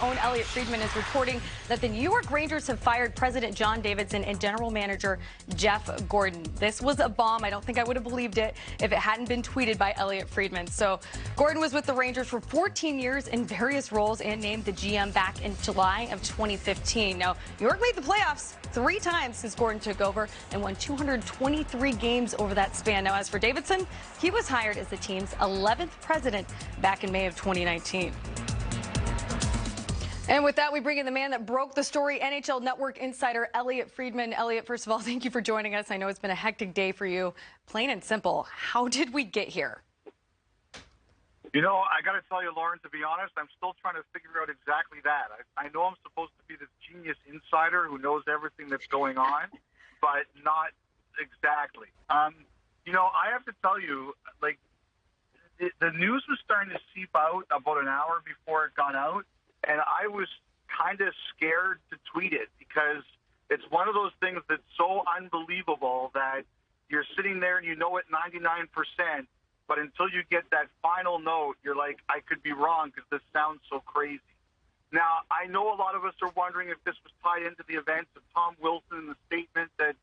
own Eliotte Friedman is reporting that the New York Rangers have fired President John Davidson and General Manager Jeff Gorton. This was a bomb. I don't think I would have believed it if it hadn't been tweeted by Eliotte Friedman. So Gorton was with the Rangers for 14 years in various roles and named the GM back in July of 2015. Now, New York made the playoffs 3 times since Gorton took over and won 223 games over that span. Now, as for Davidson, he was hired as the team's 11th president back in May of 2019. And with that, we bring in the man that broke the story, NHL Network insider Eliotte Friedman. Eliotte, first of all, thank you for joining us. I know it's been a hectic day for you. Plain and simple, how did we get here? You know, I got to tell you, Lauren, to be honest, I'm still trying to figure out exactly that. I know I'm supposed to be this genius insider who knows everything that's going on, but not exactly. You know, I have to tell you, like, the news was starting to seep out about an hour before it got out, and I was kind of scared to tweet it because it's one of those things that's so unbelievable that you're sitting there and you know it 99%, but until you get that final note, you're like, I could be wrong because this sounds so crazy. Now, I know a lot of us are wondering if this was tied into the events of Tom Wilson and the statement that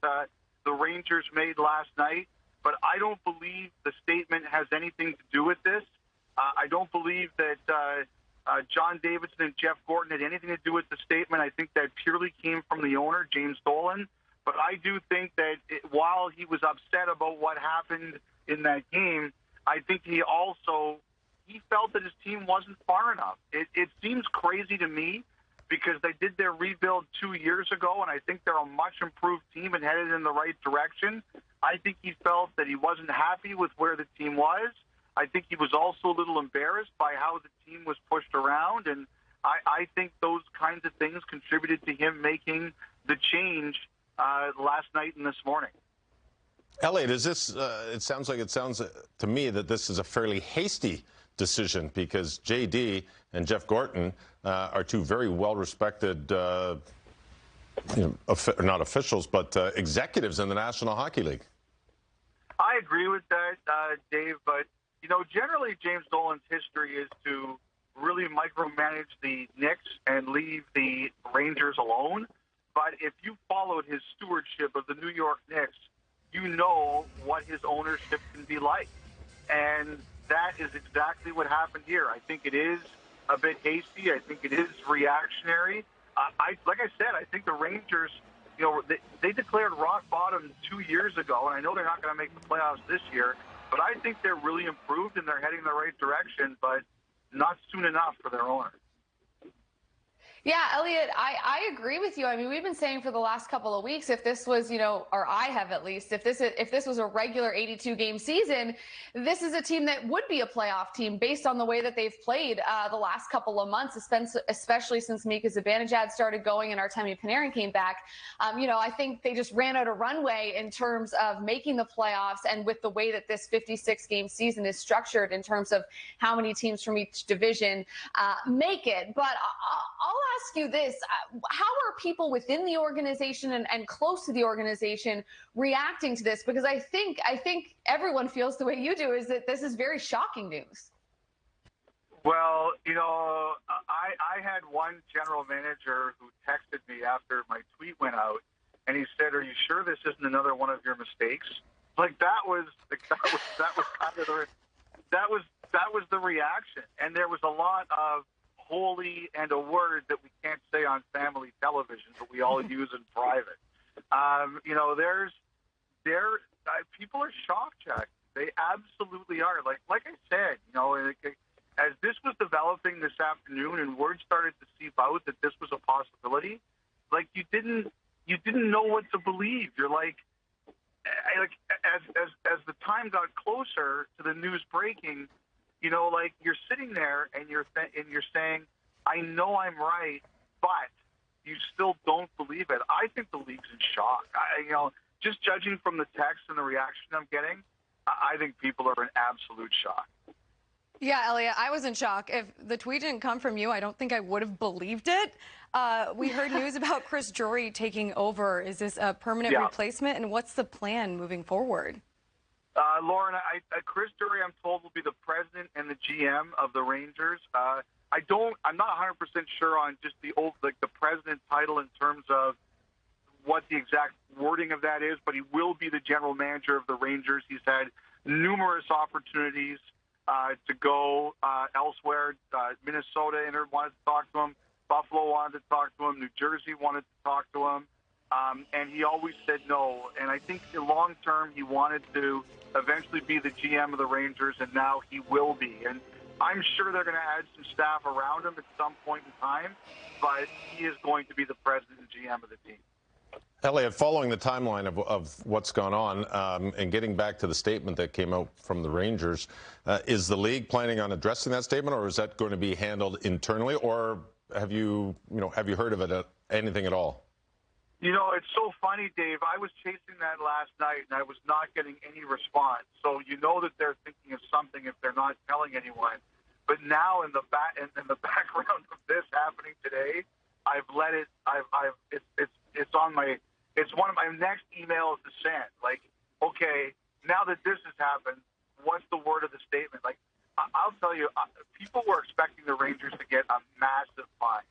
the Rangers made last night, but I don't believe the statement has anything to do with this. I don't believe that John Davidson and Jeff Gorton had anything to do with the statement. I think that purely came from the owner, James Dolan. But I do think that while he was upset about what happened in that game, I think he felt that his team wasn't far enough. It seems crazy to me because they did their rebuild 2 years ago, and I think they're a much improved team and headed in the right direction. I think he felt that he wasn't happy with where the team was. I think he was also a little embarrassed by how the team was pushed around, and I think those kinds of things contributed to him making the change last night and this morning. Elliot, is this? It sounds to me that this is a fairly hasty decision because JD and Jeff Gorton are two very well-respected, not officials, but executives in the National Hockey League. I agree with that, Dave, but you know, generally James Dolan's history is to really micromanage the Knicks and leave the Rangers alone. But if you followed his stewardship of the New York Knicks, you know what his ownership can be like. And that is exactly what happened here. I think it is a bit hasty. I think it is reactionary. Like I said, I think the Rangers, you know, they declared rock bottom 2 years ago, and I know they're not going to make the playoffs this year, but I think they're really improved and they're heading in the right direction, but not soon enough for their owner. Yeah, Elliot, I agree with you. I mean, we've been saying for the last couple of weeks, if this was, you know, or I have at least, if this was a regular 82-game season, this is a team that would be a playoff team based on the way that they've played the last couple of months, especially since Mika Zibanejad started going and Artemi Panarin came back. You know, I think they just ran out of runway in terms of making the playoffs, and with the way that this 56-game season is structured in terms of how many teams from each division make it. But I'll ask you this. How are people within the organization and close to the organization reacting to this? Because I think everyone feels the way you do, is that this is very shocking news. Well, you know, I had one general manager who texted me after my tweet went out, and he said, "Are you sure this isn't another one of your mistakes?" Like that was the reaction, and there was a lot of holy and a word that we can't say on family television, but we all use in private. You know, people are shocked, Jack. They absolutely are. Like I said, you know, as this was developing this afternoon and word started to seep out that this was a possibility, like you didn't know what to believe. You're like as the time got closer to the news breaking, you know, like you're sitting there and you're saying, I know I'm right, but you still don't believe it. I think the league's in shock. You know, just judging from the text and the reaction I'm getting, I think people are in absolute shock. Yeah, Elliot, I was in shock. If the tweet didn't come from you, I don't think I would have believed it. We heard news about Chris Drury taking over. Is this a permanent replacement, and what's the plan moving forward? Lauren, Chris Drury, I'm told, will be the president and the GM of the Rangers. I'm not 100% sure on just the president title in terms of what the exact wording of that is, but he will be the general manager of the Rangers. He's had numerous opportunities to go elsewhere. Minnesota wanted to talk to him. Buffalo wanted to talk to him. New Jersey wanted to talk to him. And he always said no. And I think long term he wanted to eventually be the GM of the Rangers, and now he will be. And I'm sure they're going to add some staff around him at some point in time, but he is going to be the president and GM of the team. Elliott, following the timeline of what's gone on and getting back to the statement that came out from the Rangers, is the league planning on addressing that statement, or is that going to be handled internally, or have you heard of it anything at all? You know, it's so funny, Dave. I was chasing that last night, and I was not getting any response. So you know that they're thinking of something if they're not telling anyone. But now, in the background of this happening today, I've let it. It's on my. It's one of my next emails to send. Like, okay, now that this has happened, what's the word of the statement? Like, I'll tell you, people were expecting the Rangers to get a massive fine.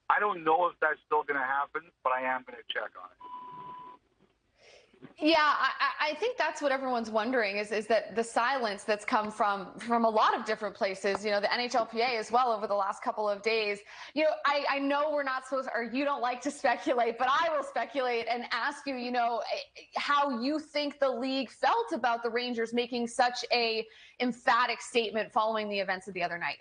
I don't know if that's still going to happen, but I am going to check on it. Yeah, I think that's what everyone's wondering is that the silence that's come from a lot of different places, you know, the NHLPA as well over the last couple of days. You know, I know we're not supposed to, or you don't like to speculate, but I will speculate and ask you, you know, how you think the league felt about the Rangers making such a emphatic statement following the events of the other night.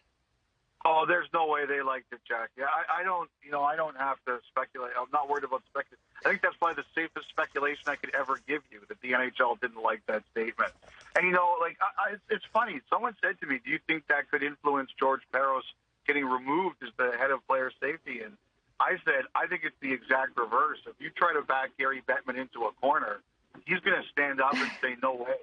Oh, there's no way they liked it, Jack. Yeah, I don't have to speculate. I'm not worried about speculating. I think that's probably the safest speculation I could ever give you, that the NHL didn't like that statement. And, you know, like, it's funny. Someone said to me, do you think that could influence George Peros getting removed as the head of player safety? And I said, I think it's the exact reverse. If you try to back Gary Bettman into a corner, he's going to stand up and say, no way.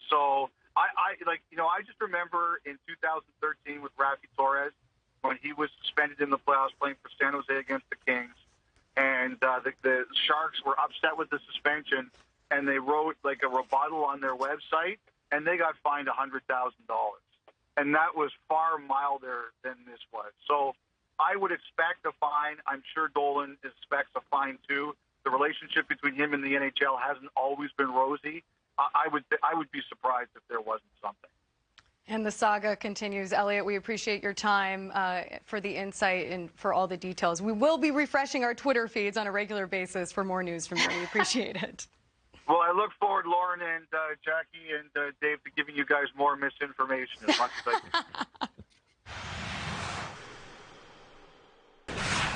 So I just remember in 2013 with Rafi Torres when he was suspended in the playoffs playing for San Jose against the Kings, and the Sharks were upset with the suspension, and they wrote like a rebuttal on their website, and they got fined $100,000, and that was far milder than this was. So I would expect a fine. I'm sure Dolan expects a fine too. The relationship between him and the NHL hasn't always been rosy. I would be surprised if there wasn't something. And the saga continues. Elliott, we appreciate your time for the insight and for all the details. We will be refreshing our Twitter feeds on a regular basis for more news from you. We appreciate it. Well, I look forward, Lauren and Jackie and Dave, to giving you guys more misinformation as much as I can.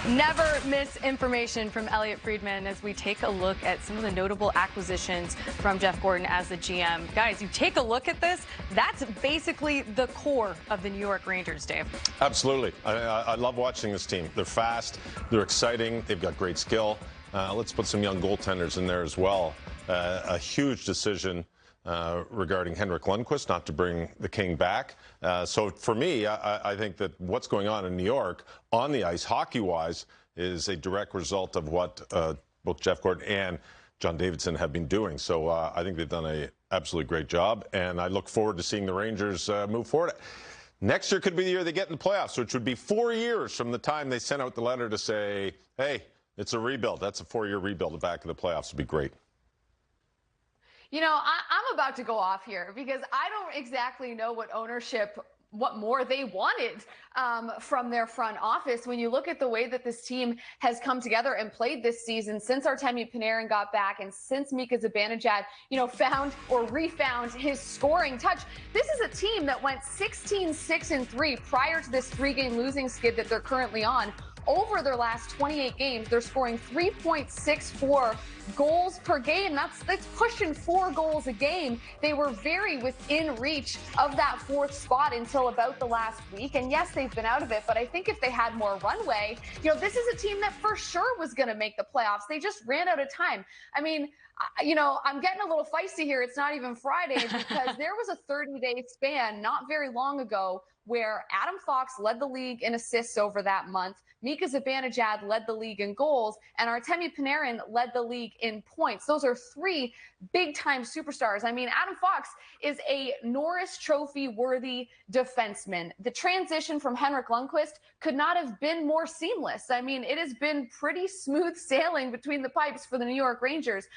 Never miss information from Elliott Friedman as we take a look at some of the notable acquisitions from Jeff Gorton as the GM. Guys, you take a look at this, that's basically the core of the New York Rangers, Dave. Absolutely. I love watching this team. They're fast, they're exciting, they've got great skill. Let's put some young goaltenders in there as well. A huge decision regarding Henrik Lundqvist not to bring the King back. So for me, I think that what's going on in New York on the ice, hockey-wise, is a direct result of what both Jeff Gorton and John Davidson have been doing. So I think they've done an absolutely great job, and I look forward to seeing the Rangers move forward. Next year could be the year they get in the playoffs, which would be 4 years from the time they sent out the letter to say, hey, it's a rebuild. That's a 4-year rebuild. The back of the playoffs would be great. You know, I'm about to go off here because I don't exactly know what more they wanted from their front office. When you look at the way that this team has come together and played this season since Artemi Panarin got back and since Mika Zibanejad, you know, found or refound his scoring touch. This is a team that went 16-6-3 prior to this 3-game losing skid that they're currently on. Over their last 28 games, they're scoring 3.64 goals per game. That's pushing 4 goals a game. They were very within reach of that 4th spot until about the last week. And yes, they've been out of it, but I think if they had more runway, you know, this is a team that for sure was going to make the playoffs. They just ran out of time. I mean, you know, I'm getting a little feisty here. It's not even Friday because there was a 30-day span not very long ago where Adam Fox led the league in assists over that month, Mika Zibanejad led the league in goals, and Artemi Panarin led the league in points. Those are three big-time superstars. I mean, Adam Fox is a Norris Trophy-worthy defenseman. The transition from Henrik Lundqvist could not have been more seamless. I mean, it has been pretty smooth sailing between the pipes for the New York Rangers.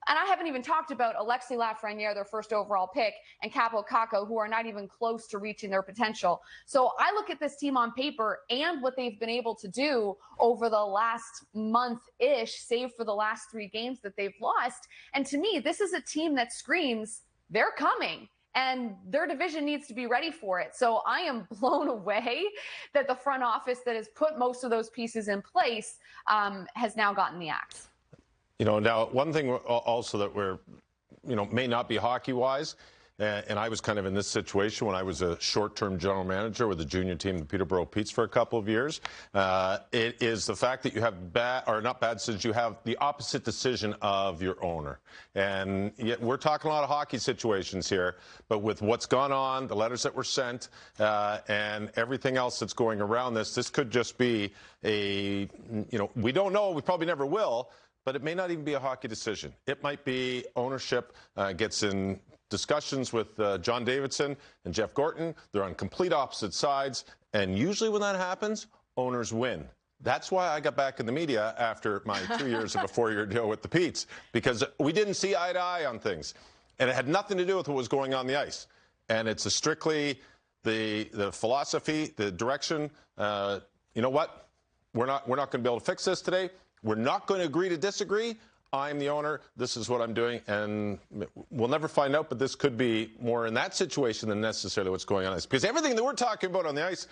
And I haven't even talked about Alexis Lafreniere, their first overall pick, and Kaapo Kakko, who are not even close to reaching their potential. So I look at this team on paper and what they've been able to do over the last month-ish, save for the last 3 games that they've lost. And to me, this is a team that screams, they're coming. And their division needs to be ready for it. So I am blown away that the front office that has put most of those pieces in place has now gotten the axe. You know, now one thing also that we're, you know, may not be hockey-wise, and I was kind of in this situation when I was a short-term general manager with the junior team, the Peterborough Petes, for a couple of years. It is the fact that you have bad, or not bad decisions, you have the opposite decision of your owner. And yet we're talking a lot of hockey situations here, but with what's gone on, the letters that were sent, and everything else that's going around this could just be a, you know, we don't know, we probably never will, but it may not even be a hockey decision. It might be ownership gets in discussions with John Davidson and Jeff Gorton. They're on complete opposite sides. And usually when that happens, owners win. That's why I got back in the media after my 2 years of a 4-year deal with the Petes, because we didn't see eye to eye on things. And it had nothing to do with what was going on the ice. And it's strictly the philosophy, the direction. You know what? We're not going to be able to fix this today. We're not going to agree to disagree. I'm the owner. This is what I'm doing. And we'll never find out, but this could be more in that situation than necessarily what's going on ice. Because everything that we're talking about on the ice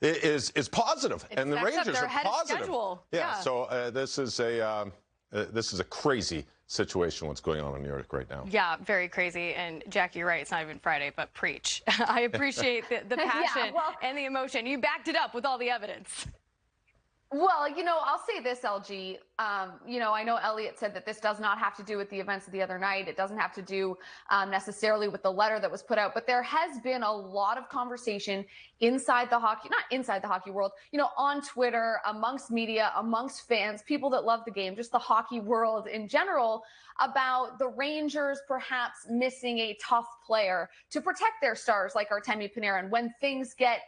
is positive. And the Rangers are positive. Yeah. So this is a crazy situation, what's going on in New York right now. Yeah, very crazy. And Jackie, you're right. It's not even Friday, but preach. I appreciate the passion and the emotion. You backed it up with all the evidence. Well, you know, I'll say this, LG. You know, I know Elliott said that this does not have to do with the events of the other night. It doesn't have to do necessarily with the letter that was put out. But there has been a lot of conversation inside the hockey, not inside the hockey world, you know, on Twitter, amongst media, amongst fans, people that love the game, just the hockey world in general, about the Rangers perhaps missing a tough player to protect their stars like Artemi Panarin when things get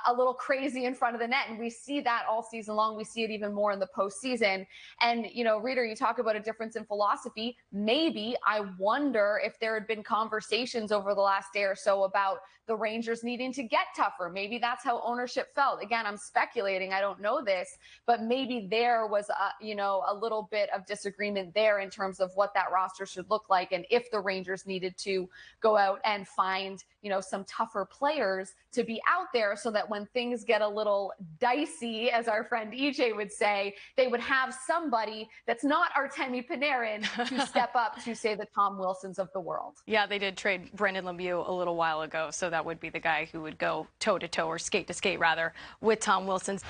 a little crazy in front of the net. And we see that all season long. We see it even more in the postseason. And, you know, Reader, you talk about a difference in philosophy. Maybe I wonder if there had been conversations over the last day or so about the Rangers needing to get tougher. Maybe that's how ownership felt. Again, I'm speculating. I don't know this, but maybe there was, you know, a little bit of disagreement there in terms of what that roster should look like. And if the Rangers needed to go out and find, you know, some tougher players to be out there so that when things get a little dicey, as our friend EJ would say, they would have somebody that's not Artemi Panarin to step up to, say, the Tom Wilsons of the world. Yeah, they did trade Brendan Lemieux a little while ago, so that would be the guy who would go toe-to-toe, or skate-to-skate, rather, with Tom Wilson's.